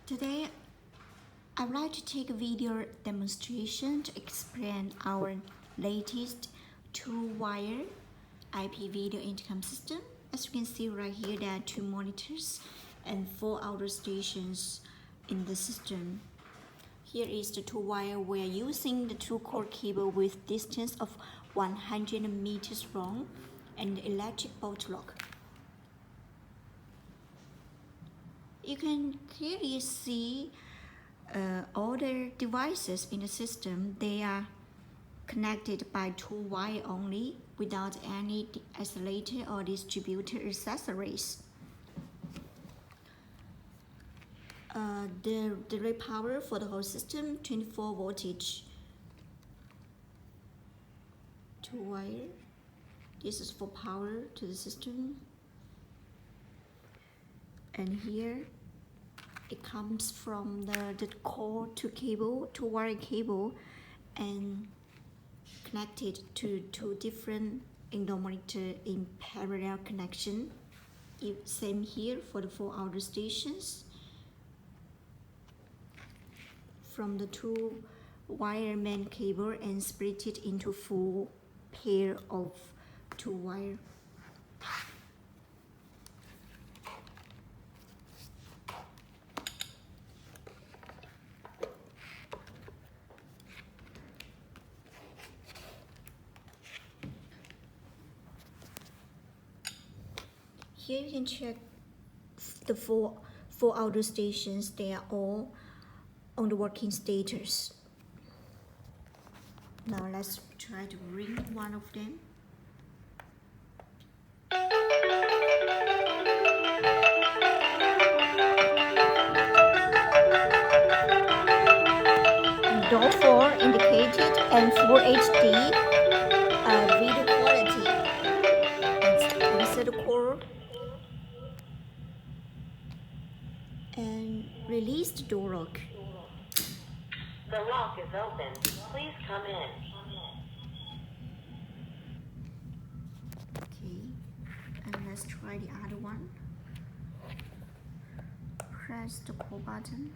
Today, I'd like to take a video demonstration to explain our latest two-wire IP video intercom system. As you can see right here, there are two monitors and 4 outer stations in the system. Here is the two-wire. We are using the two-core cable with distance of 100 meters long and electric bolt lock. You can clearly see all the devices in the system. They are connected by two wire only without any isolator or distributor accessories. The rate power for the whole system, 24 voltage. Two wire. This is for power to the system. And here it comes from the core to cable, two wire cable, and connected to two different indoor monitor in parallel connection. Same here for the 4 outer stations. From the two wire main cable and split it into 4 pair of two wire. Here you can check the four outer stations. They are all on the working status. Now let's try to ring one of them. And door 4 indicated and Full HD video quality. Let's insert the core and release the door lock. The lock is open. Please come in. Okay, and let's try the other one. Press the core button.